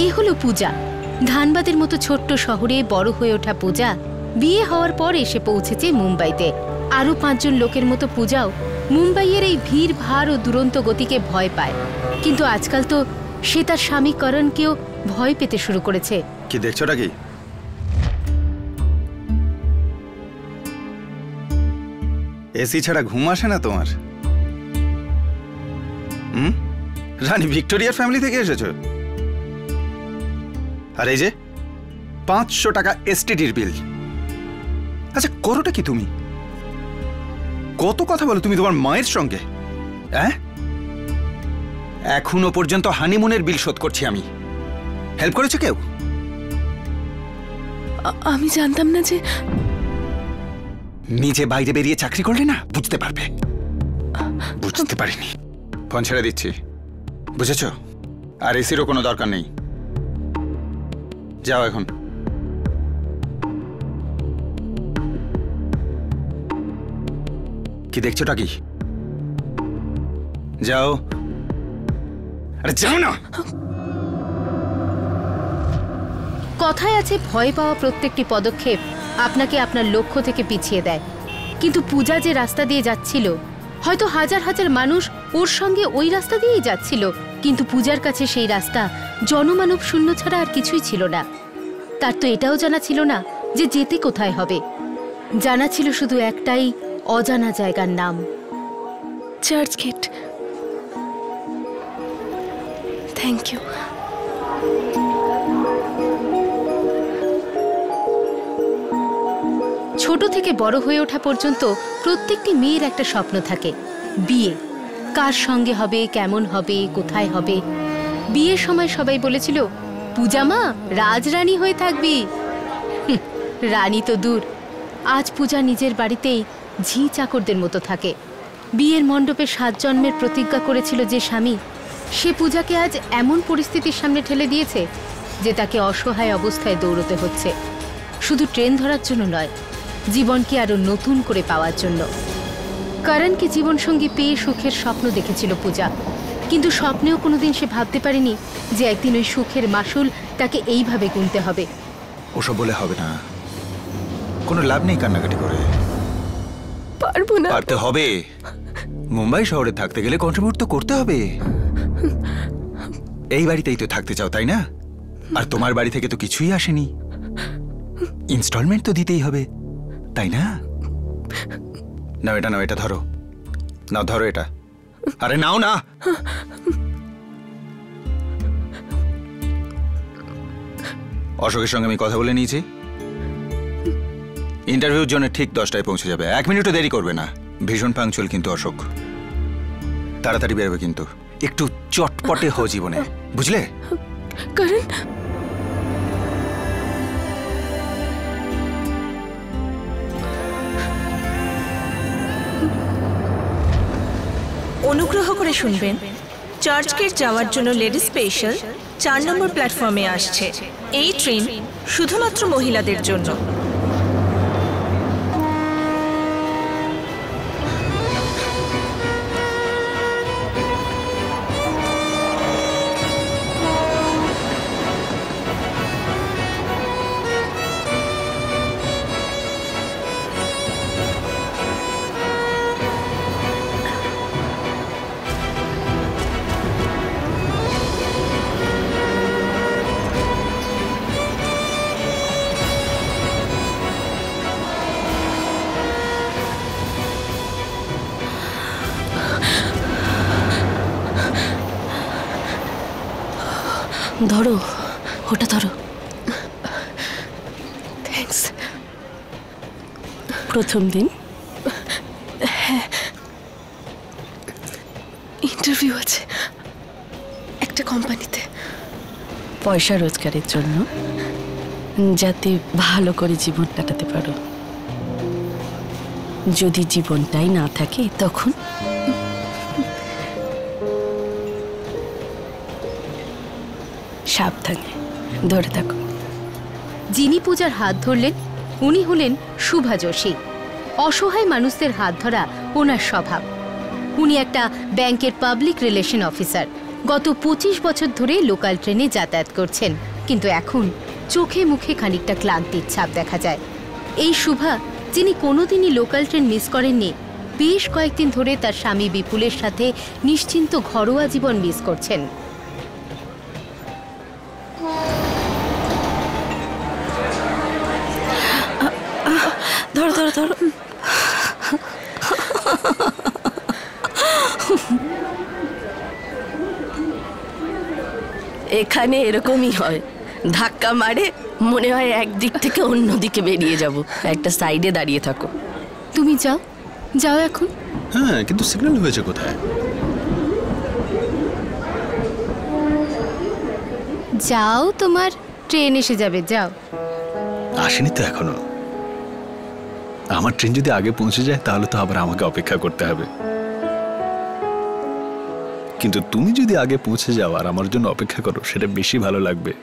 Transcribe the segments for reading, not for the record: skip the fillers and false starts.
এই হলো পূজা। ধানবাদের মতো ছোট্ট শহরে বড় হয়ে ওঠা পূজা বিয়ে হওয়ার পর এসে পৌঁছেছে মুম্বাইতে। আরো 5 জন লোকের মতো পূজাও মুম্বাইয়ের এই ভিড় ভাড় ও দুরন্ত গতিকে ভয় পায়। কিন্তু আজকাল তো সে তার স্বামী করণকেও ভয় পেতে শুরু করেছে। কি দেখছোটা কি? এসি ছাড়া ঘুম আসে না তোমার? রানী ভিক্টোরিয়ার ফ্যামিলি থেকে এসেছো? আর এই যে 500 টাকা এসটিডির বিল। আচ্ছা করোটা কি তুমি? কত কথা বলো তুমি তোমার মায়ের সঙ্গে? হ্যাঁ, এখনো পর্যন্ত হানিমুনের বিল শোধ করছি আমি। হেল্প করেছে কেউ? আমি জানতাম না যে। নিজে বাইরে বেরিয়ে চাকরি করলে না বুঝতে পারবে। বুঝতে পারিনি। ফোন ছেড়ে দিচ্ছি, বুঝেছো? আর এসিরও কোনো দরকার নেই। যাও এখন। কি দেখছোটা কি? যাও। আরে যাও না। কথায় আছে ভয় পাওয়া প্রত্যেকটি পদক্ষেপ আপনাকে আপনার লক্ষ্য থেকে পিছিয়ে দেয়। কিন্তু পূজা যে রাস্তা দিয়ে যাচ্ছিল, হয়তো হাজার হাজার মানুষ ওর সঙ্গে ওই রাস্তা দিয়েই যাচ্ছিল, কিন্তু পূজার কাছে সেই রাস্তা জনমানব শূন্য ছাড়া আর কিছুই ছিল না। তার তো এটাও জানা ছিল না যে যেতে কোথায় হবে। জানা ছিল শুধু একটাই অজানা জায়গার নাম, চার্চ গেট। Thank you. ছোট থেকে বড় হয়ে ওঠা পর্যন্ত প্রত্যেকটি মেয়ের একটা স্বপ্ন থাকে, বিয়ে। কার সঙ্গে হবে, কেমন হবে, কোথায় হবে। বিয়ের সময় সবাই বলেছিল পূজা মা রাজরানী হয়ে থাকবি। রানী তো দূর, আজ পূজা নিজের বাড়িতেই ঝি চাকরদের মতো থাকে। বিয়ের মণ্ডপে 7 জন্মের প্রতিজ্ঞা করেছিল যে স্বামী, সে পূজাকে আজ এমন পরিস্থিতির সামনে ঠেলে দিয়েছে যে তাকে অসহায় অবস্থায় দৌড়তে হচ্ছে। শুধু ট্রেন ধরার জন্য নয়, জীবনকে আরো নতুন করে পাওয়ার জন্য। করণকে জীবনসঙ্গী পেয়ে সুখের স্বপ্ন দেখেছিল পূজা, কিন্তু স্বপ্নেও কোনোদিন সে ভাবতে পারেনি যে একদিন ওই সুখের মাসুল তাকে এইভাবে গুনতে হবে। ওসব বলে হবে না, কোনো লাভ নেই কান্নাকাটি করে। পারবো না। পারতে হবে। মুম্বাই শহরে থাকতে গেলে কন্ট্রিবিউট তো করতে হবে। এই বাড়িতেই তো থাকতে চাও, তাই না? আর তোমার বাড়ি থেকে তো কিছুই আসেনি, ইনস্টলমেন্ট তো দিতেই হবে, তাই না? নাও এটা, নাও এটা, ধরো। নাও ধরো এটা। আরে নাও না। অশোকের সঙ্গে আমি কথা বলে নিয়েছি, ইন্টারভিউর জন্য ঠিক 10টায় পৌঁছে যাবে। 1 মিনিটও দেরি করবে না। ভীষণ পাংচুয়াল কিন্তু অশোক। তাড়াতাড়ি বেরোবে কিন্তু। একটু চটপটে হো জীবনে, বুঝলে? করণ, অনুগ্রহ করে শুনবেন, চার্চ গেট যাওয়ার জন্য লেডিস স্পেশাল 4 নম্বর প্ল্যাটফর্মে আসছে। এই ট্রেন শুধুমাত্র মহিলাদের জন্য। ধরো ওটা, ধরো। থ্যাঙ্কস। প্রথম দিন? হ্যাঁ, ইন্টারভিউ আছে একটা কোম্পানিতে। পয়সা রোজগারের জন্য, যাতে ভালো করে জীবন কাটাতে পারো। যদি জীবনটাই না থাকে তখন সাবধানে ধরে থাকো। যিনি পূজার হাত ধরলেন উনি হলেন শুভা যোশী। অসহায় মানুষদের হাত ধরা ওনার স্বভাব। উনি একটা ব্যাংকের পাবলিক রিলেশন অফিসার। গত 25 বছর ধরে লোকাল ট্রেনে যাতায়াত করছেন, কিন্তু এখন চোখে মুখে খানিকটা ক্লান্তির ছাপ দেখা যায়। এই শুভা, যিনি কোনোদিনই লোকাল ট্রেন মিস করেননি, বেশ কয়েকদিন ধরে তার স্বামী বিপুলের সাথে নিশ্চিন্ত ঘরোয়া জীবন মিস করছেন। ধরো ধরো ধরো। এখানে এরকমই হয়, ধাক্কা মারে, মনে হয় একদিক থেকে অন্যদিকে বেরিয়ে যাব। একটা সাইডে দাঁড়িয়ে থাকো। তুমি যাও, যাও এখন। হ্যাঁ, কিন্তু সিগন্যাল হয়েছে কোথায়? যাও, তোমার ট্রেন এসে যাবে, যাও। আসেনি তো এখনো। আমার ট্রেন যদি আগে পৌঁছে যায় তাহলে তো আবার আমাকে অপেক্ষা করতে হবে, কিন্তু তুমি যদি আগে পৌঁছে যাও আর আমার জন্য অপেক্ষা করো, সেটা বেশি ভালো লাগবে।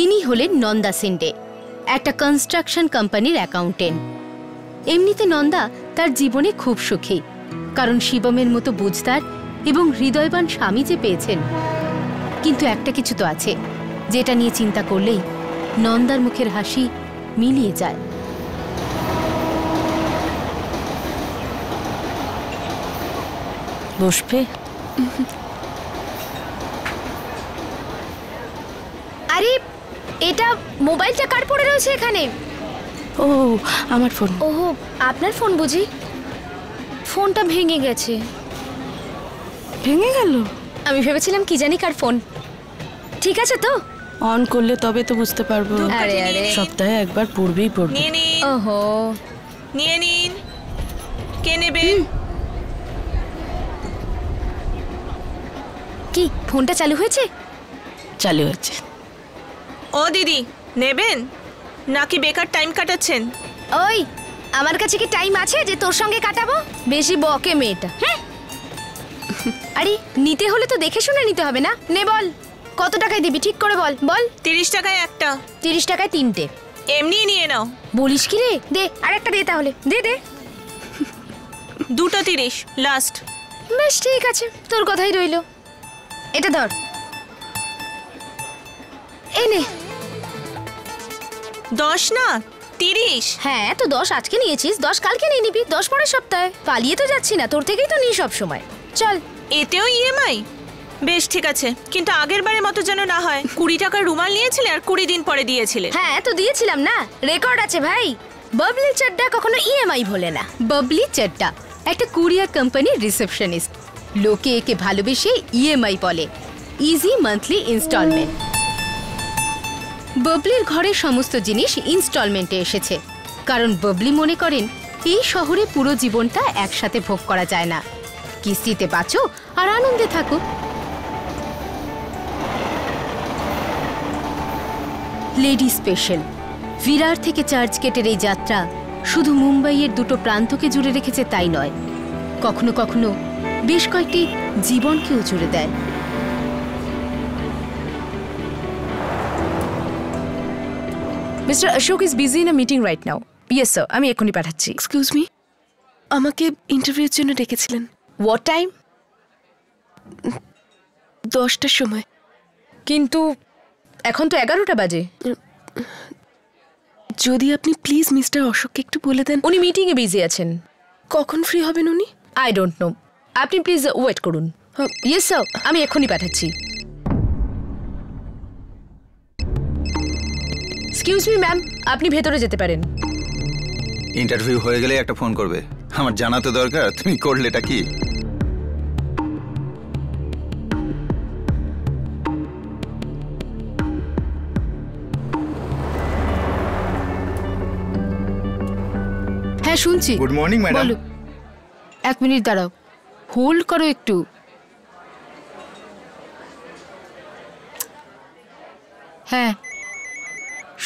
ইনি হলেন নন্দা সিন্ডে, একটা কনস্ট্রাকশন কোম্পানির অ্যাকাউন্টেন্ট। এমনিতে নন্দা তার জীবনে খুব সুখী, কারণ শিবমের মতো বুঝদার এবং হৃদয়বান স্বামী যে পেয়েছেন। কিন্তু একটা কিছু তো আছে, যেটা নিয়ে চিন্তা করলেই নন্দার মুখের হাসি মিলিয়ে যায়। বসবে? আরে, এটা মোবাইলটা কার পড়ে রয়েছে এখানে? ও, আমার ফোন। ওহো, আপনার ফোন বুঝি? ফোনটা ভেঙে গেছে। ভেঙে গেল? আমি ভেবেছিলাম কি জানি কার ফোন। ঠিক আছে তো? অন করলে তবে তো বুঝতে পারবো। আরে আরে, সপ্তাহে একবার পড়বেই পড়বে। নিয়ে নিন। ওহো, নিয়ে নিন। কে নেবেন? কি ফোনটা চালু হয়েছে? চালু হয়েছে। ও দিদি, নেবেন নাকি বেকার টাইম কাটাচ্ছেন? ওই, আমার কাছে কি টাইম আছে যে তোর সঙ্গে কাটাবো? বেশি বকে মেয়েটা। হ্যাঁ, আরে নিতে হলে তো দেখে শুনে নিতে হবে না? নে বল, কত টাকায় দিবি ঠিক করে বল। বল। 30 টাকায় একটা। 30 টাকায় 3টে। এমনি নিয়ে নাও। বলিস কি রে? দে আরেকটা, দে তাহলে, দে দে। 2:30 লাস্ট। বেশ ঠিক আছে, তোর কথাই রইলো। এটা ধর, এনে। 10 না 30। হ্যাঁ, তো 10 আজকে নিয়েছিস, 10 কালকে নিয়ে নিবি, 10 পরের সপ্তাহে। পালিয়ে তো যাচ্ছি না, তোর থেকেই তো নিই সব সময়। চল। এতেও ইএমআই? বেশ ঠিক আছে, কিন্তু আগের বারের মতো যেন না হয়। 20 টাকার রুমাল নিয়েছিলে আর 20 দিন পরে দিয়েছিলে। হ্যাঁ, তো দিয়েছিলাম না, রেকর্ড আছে ভাই। বাবলি চাড্ডা কখনো ইএমআই ভোলে না। বাবলি চাড্ডা একটা কুরিয়ার কোম্পানির রিসেপশনিস্ট। লোকে একে ভালোবেসে ইএমআই বলে, ইজি মান্থলি ইনস্টলমেন্ট। বাবলির ঘরের সমস্ত জিনিস ইনস্টলমেন্টে এসেছে, কারণ বাবলি মনে করেন এই শহরে পুরো জীবনটা একসাথে ভোগ করা যায় না। কিস্তিতে বাঁচো আর আনন্দে থাকো। লেডি স্পেশাল ভিরার থেকে চার্চগেটের এই যাত্রা শুধু মুম্বাইয়ের দুটো প্রান্তকে জুড়ে রেখেছে তাই নয়, কখনো কখনো বেশ কয়েকটি জীবনকেও জুড়ে দেয়। Mr. Ashok is busy in a meeting right now. Yes, sir. আমি এখনই পাঠাচ্ছি। এক্সকিউজ মি, আমাকে ইন্টারভিউর জন্য ডেকেছিলেন। What time? 10টার সময়। কিন্তু এখন তো 11টা বাজে। যদি আপনি প্লিজ মিস্টার অশোককে একটু বলে দেন। উনি মিটিংয়ে বিজি আছেন। কখন ফ্রি হবেন উনি? I don't know. আপনি প্লিজ ওয়েট করুন। ইয়েস স্যার, আমি এখনই পাঠাচ্ছি। এক্সকিউজ মি ম্যাম, আপনি ভেতরে যেতে পারেন। ইন্টারভিউ হয়ে গেলে একটা ফোন করবে, আমার জানা তো দরকার তুমি করলেটা কি। হ্যাঁ শুনছি। Good morning madam. বলো। 1 মিনিট দাঁড়াও, হোল্ড করো একটু। হ্যাঁ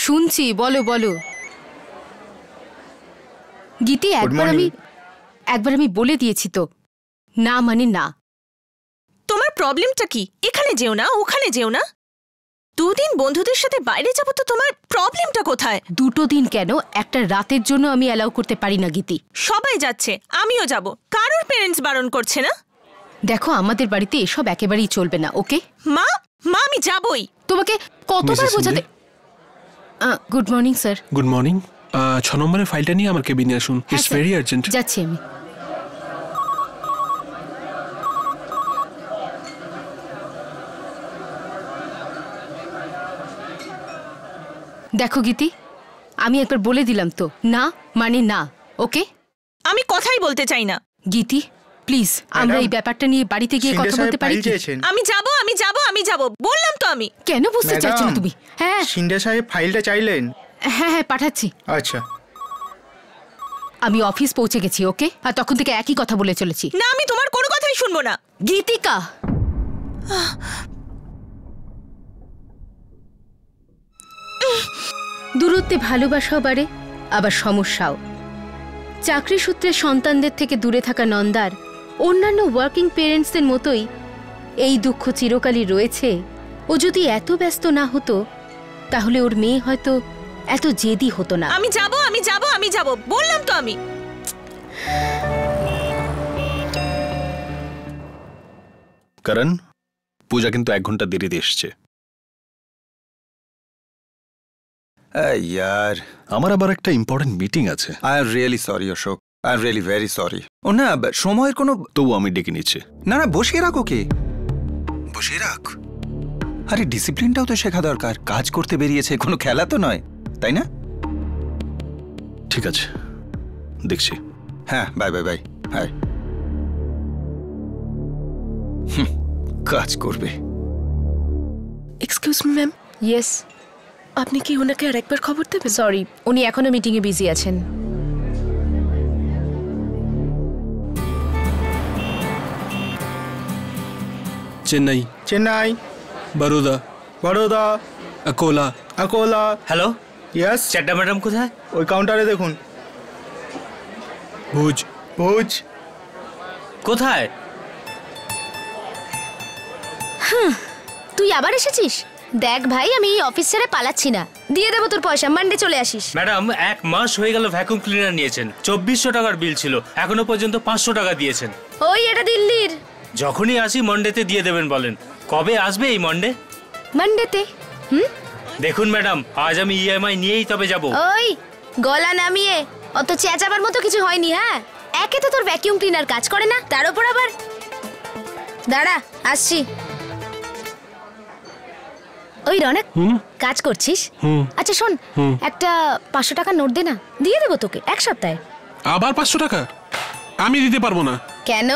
শুনছি, বলো বলো। গীতি, একবার আমি বলে দিয়েছি তো, না মানে না। তোমার প্রবলেমটা কি? এখানে যেও না, ওখানে যেও না। দুদিন বন্ধুদের সাথে বাইরে যাব তো তোমার প্রবলেমটা কোথায়? 2 দিন কেন, একটা রাতের জন্য আমি অ্যালাউ করতে পারি না গীতি। সবাই যাচ্ছে, আমিও যাব। কারোর পেরেন্টস বারণ করছে না? দেখো আমাদের বাড়িতে এসব একেবারেই চলবে না, ওকে? মা মা আমি যাবই। তোমাকে কতবার বোঝাতে। Good morning sir. Good morning. 6 নম্বরের ফাইলটা নিয়ে আমার কেবিনে আসুন, ইটস ভেরি আর্জেন্ট। যাচ্ছি আমি। দেখো গীতি, আমি একবার বলে দিলাম তো, না মানে না, ওকে? আমি কথাই বলতে চাই না। গীতি প্লিজ, আমরা এই ব্যাপারটা নিয়ে বাড়িতে গিয়ে কথা বলতে পারি কি? আমি যাব আমি যাব আমি যাব, বললাম তো আমি। কেন বুঝতে চাইছো না তুমি? হ্যাঁ শিন্ডে সাহেব ফাইলটা চাইলেন। হ্যাঁ হ্যাঁ পাঠাচ্ছি। আচ্ছা আমি অফিস পৌঁছে গেছি, ওকে? আর তখন থেকে একই কথা বলে চলেছি। না আমি তোমার কোনো কথাই শুনবো না। গীতিকা, দূরত্বে ভালোবাসাও বাড়ে, আবার সমস্যাও। চাকরি সূত্রে সন্তানদের থেকে দূরে থাকা নন্দার অন্যান্য ওয়ার্কিং পেরেন্টসদের মতোই এই দুঃখ চিরকালই রয়েছে। ও যদি এত ব্যস্ত না হতো তাহলে ওর মেয়ে হয়তো এত জেদি হতো না। আমি যাব আমি যাব আমি যাব, বললাম তো আমি। কারণ পূজা কিন্তু 1 ঘন্টা দেরিতে এসছে। ইয়ার, আমার আবার একটা ইম্পর্টেন্ট মিটিং আছে। I am really sorry Ashok, I am really very sorry. ও না, সময়ের কোনো। তবু আমি ডেকে নিচ্ছি। না না, বসিয়ে রাখ ওকে, বসিয়ে রাখ। আরে ডিসিপ্লিনটাও তো শেখা দরকার। কাজ করতে বেরিয়েছে, কোনো খেলা তো নয়, তাই না? ঠিক আছে, দেখছি। হ্যাঁ, বাই বাই বাই। হাই, কাজ করবে। Excuse me ma'am. ইয়েস, আপনি কি ওনাকে আরেকবার খবর দেবেন? সরি, উনি এখনো মিটিংয়ে বিজি আছেন। Chennai, Chennai, Baroda, Baroda, Akola. Akola. Hello, yes, Chadda madam কোথায়? ওই কাউন্টারে দেখুন। ভুজ। ভুজ। কোথায়? তুই আবার এসেছিস? দেখ ভাই, আমি এই অফিস ছেড়ে পালাচ্ছি না। দিয়ে দেবো তোর পয়সা, মানডে চলে আসিস। ম্যাডাম 1 মাস হয়ে গেল ভ্যাকুয়াম ক্লিনার নিয়েছেন, 2400 টাকার বিল ছিল, এখনো পর্যন্ত 500 টাকা দিয়েছেন। ওই এটা দিল্লির। যখনই আসি মন্ডেতে দিয়ে দেবেন বলেন। কবে আসবে এই মন্ডে? মানডেতে। দেখুন ম্যাডাম, আজ আমি ইএমআই নিয়েই তবে যাব। ওই গলা নামিয়ে অত চেঁচাবার মতো কিছু হয়নি। হ্যাঁ, একে তো তোর ভ্যাকিউম ক্লিনার কাজ করে না, তার উপর আবার। দাঁড়া, আসছি। ওই রনক, কাজ করছিস? আচ্ছা শোন, একটা 500 টাকা নোট দে না, দিয়ে দেবো তোকে 1 সপ্তাহে। আবার 500 টাকা? আমি দিতে পারবো না। কেন?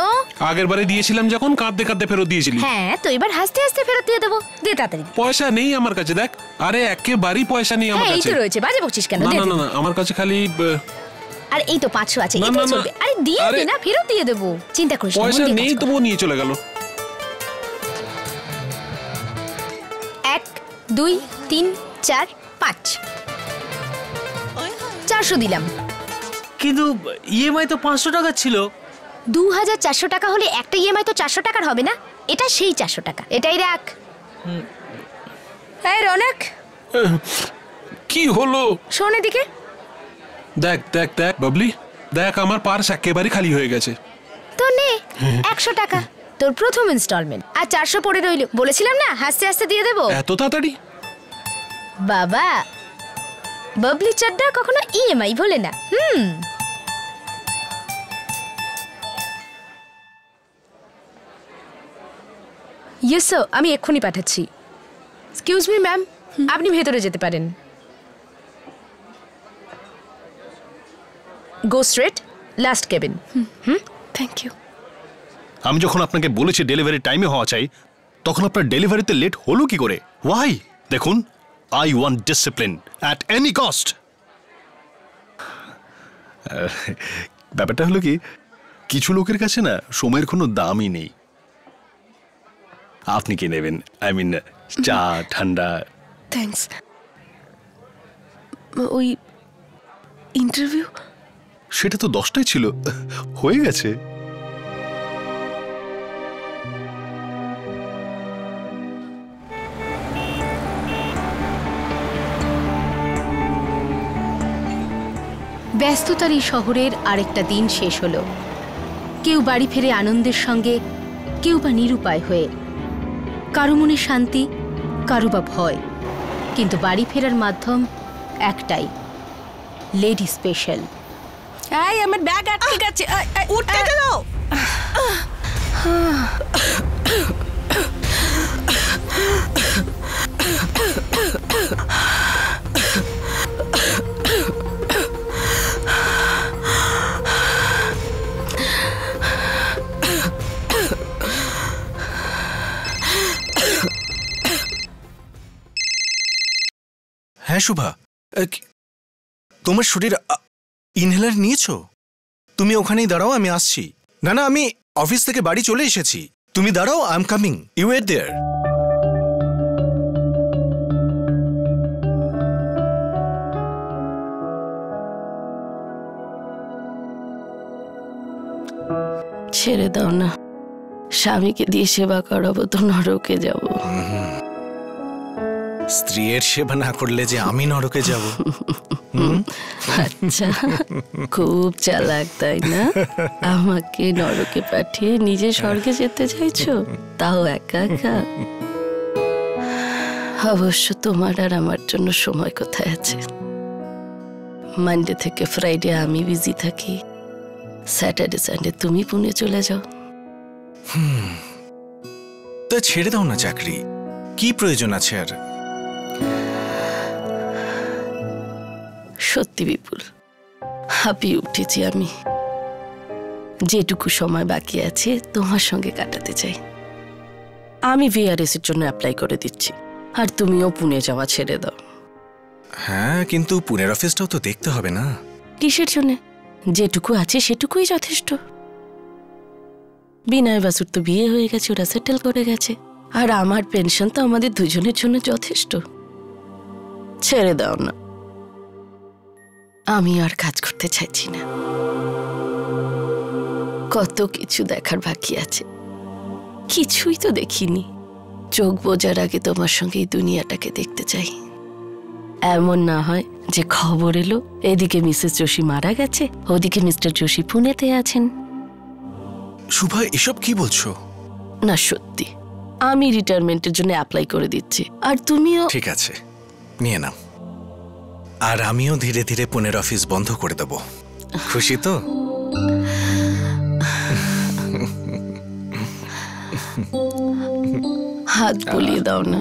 আগের বারে দিয়েছিলাম যখন, কাঁদতে কাঁদতে ফেরত দিয়েছিলি। হ্যাঁ, তো এবার হাসতে হাসতে ফেরত দিয়ে দেবো। দে তাড়াতাড়ি। পয়সা নেই আমার কাছে, দেখ। আরে একেবারেই পয়সা নেই আমার হ্যাঁ, এই কাছে। তো রয়েছে, বাজে বকছিস কেন? না দে না দে। না, আমার কাছে খালি আর এই তো 500 আছে, না, এটাই না, না। চলবে। আরে দিয়ে আরে- দে না, ফেরত দিয়ে দেবো, চিন্তা করিস না। পয়সা মন দিয়ে নেই, কাজ কর। তবুও নিয়ে চলে গেল। 1 2 3 4 5 400 দিলাম। কিন্তু ইএমআই তো 500 টাকা ছিল। 2400 টাকা হলে একটা ইএমআই তো 400 টাকার হবে না? এটা সেই 400 টাকা, এটাই রাখ। এই রনক, কি হলো? শোন এদিকে। দেখ দেখ দেখ বাবলি, দেখ আমার পার্স একেবারে খালি হয়ে গেছে। তো নে 100 টাকা, তোর প্রথম ইনস্টলমেন্ট। আর 400 পড়ে রইল, বলেছিলাম না হাসতে হাসতে দিয়ে দেবো। এত তাড়াতাড়ি? বাবা, বাবলি চাড্ডা কখনো ইএমআই ভোলে না। ইয়েস স্যার, আমি এক্ষুনি পাঠাচ্ছি। এক্সকিউজ মি ম্যাম, আপনি ভেতরে যেতে পারেন। Go straight, last cabin. Thank you. আমি যখন আপনাকে বলেছি ডেলিভারি টাইমে হওয়া চাই, তখন আপনার ডেলিভারিতে লেট হলো কি করে? ওয়াই? দেখুন, I want discipline at any cost. ব্যাপারটা হলো কি, কিছু লোকের কাছে না সময়ের কোনো দামই নেই। আপনি কি নেবেন? আই মিন চা, ঠান্ডা? থ্যাঙ্কস। ওই ইন্টারভিউ? সেটা তো 10টায় ছিল, হয়ে গেছে। ব্যস্ততার এই শহরের আরেকটা দিন শেষ হলো। কেউ বাড়ি ফেরে আনন্দের সঙ্গে, কেউ বা নিরুপায় হয়ে। কারো মনে শান্তি, কারো বা ভয়, কিন্তু বাড়ি ফেরার মাধ্যম একটাই, লেডি স্পেশাল। এই আমার ব্যাগ আটকে গেছে, উঠতে গেল। হ্যাঁ শুভা, তোমার শরীর ইনহেলার নিয়েছো? তুমি ওখানেই দাঁড়াও, আমি আসছি। না না, আমি অফিস থেকে বাড়ি চলে এসেছি। তুমি দাঁড়াও, I am coming, you wait there. ছেড়ে দাও না, স্বামীকে দিয়ে সেবা করাবো তো নরকে যাব। স্ত্রীর সেবা না করলে যে আমি নরকে যাব? আচ্ছা, খুব চালাক তাই না? আমাকে নরকে পাঠিয়ে নিজে স্বর্গে যেতে চাইছো, তাও একা একা? অবশ্য তোমার আর আমার জন্য সময় কোথায় আছে? মানডে থেকে ফ্রাইডে আমি বিজি থাকি, স্যাটারডে সানডে তুমি পুনে চলে যাও। তো ছেড়ে দাও না চাকরি, কি প্রয়োজন আছে আর? সত্যি বিপুল, হাঁপিয়ে উঠেছি আমি। যেটুকু সময় বাকি আছে তোমার সঙ্গে কাটাতে চাই। আমি ভিআরএস এর জন্য অ্যাপ্লাই করে দিচ্ছি, আর তুমিও পুনে যাওয়া ছেড়ে দাও। হ্যাঁ, কিন্তু পুনের অফিসটাও তো দেখতে হবে না? কিসের জন্য? যেটুকু আছে সেটুকুই যথেষ্ট। বিনয় বাসুর তো বিয়ে হয়ে গেছে, ওরা সেটেল করে গেছে, আর আমার পেনশন তো আমাদের দুজনের জন্য যথেষ্ট। ছেড়ে দাও না, আমি আর কাজ করতে চাইছি না। কত কিছু দেখার বাকি আছে, কিছুই তো দেখিনি। চোখ বোঝার আগে তোমার সঙ্গে এই দুনিয়াটাকে দেখতে চাই। এমন না হয় যে খবর এলো এদিকে মিসেস যোশী মারা গেছে, ওদিকে মিস্টার যোশী পুনেতে আছেন। শুভা, এসব কি বলছো? না সত্যি, আমি রিটায়ারমেন্টের জন্য অ্যাপ্লাই করে দিচ্ছি, আর তুমিও। ঠিক আছে, নিয়ে নাও। আর আমিও ধীরে ধীরে পুনের অফিস বন্ধ করে দেব। খুশি তো? হাত বুলিয়ে দাও না।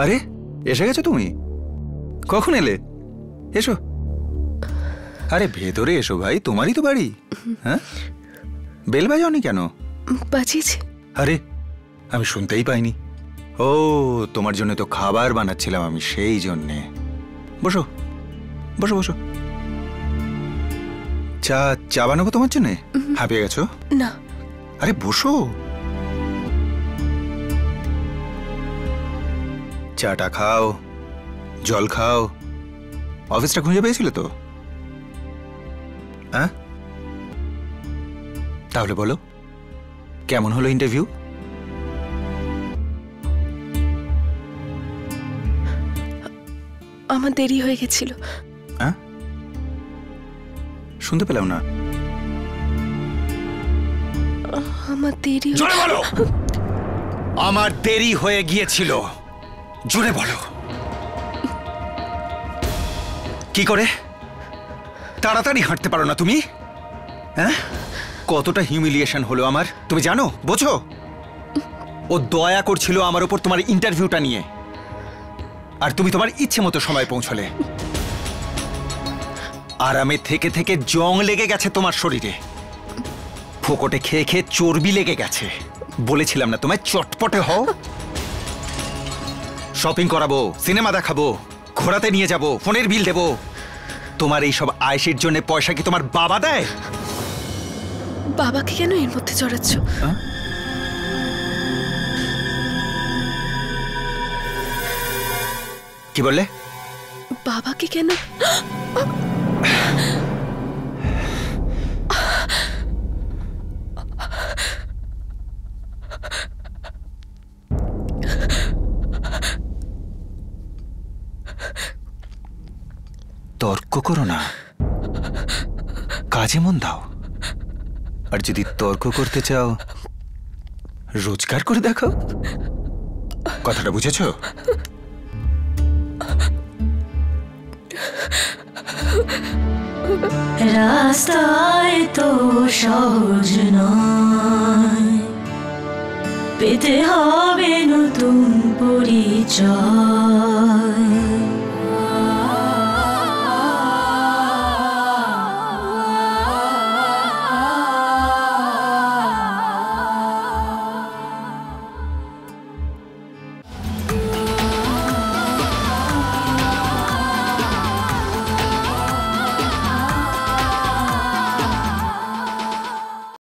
আরে, এসে গেছো তুমি? কখন এলে? এসো। আরে ভেতরে এসো ভাই, তোমারই তো বাড়ি। হ্যাঁ, বেল বাজাওনি কেন? বাজিয়েছে। আরে আমি শুনতেই পাইনি। ও, তোমার জন্য তো খাবার বানাচ্ছিলাম আমি, সেই জন্যে। বসো বসো বসো। চা চা বানাবো তোমার জন্যে? হাঁপিয়ে গেছো? না। আরে বসো, চাটা খাও, জল খাও। অফিসটা খুঁজে পেয়েছিল তো? হ্যাঁ, তাহলে বলো কেমন হলো ইন্টারভিউ? আমার দেরি হয়ে গেছিল। হ্যাঁ, শুনতে পেলাম না। আমার দেরি। জোরে বলো। আমার দেরি হয়ে গিয়েছিল। জোরে বলো। কি করে তাড়াতাড়ি হাঁটতে পারো না তুমি? হ্যাঁ, কতটা হিউমিলিয়েশন হলো আমার, তুমি জানো? বোঝো? ও দয়া করছিল আমার উপর তোমার ইন্টারভিউটা নিয়ে, আর তুমি তোমার ইচ্ছে মতো সময় পৌঁছলে। আরামে থেকে থেকে জং লেগে গেছে তোমার শরীরে, ফোকটে খেয়ে খেয়ে চর্বি লেগে গেছে। বলেছিলাম না তোমায় চটপটে হও। শপিং করাবো, সিনেমা দেখাবো, ঘোরাতে নিয়ে যাব, ফোনের বিল দেবো। তোমার এই সব আয়েশের জন্য পয়সা কি তোমার বাবা দেয়? বাবাকে কেন এর মধ্যে জড়াচ্ছ? কি বললে? বাবাকে কেন? তর্ক করো না, কাজে মন দাও। আর যদি তর্ক করতে চাও, রোজগার করে দেখো। কথাটা বুঝেছো? রাস্তায় তো সহজ নয়, পেতে হবে নতুন পরিচয়।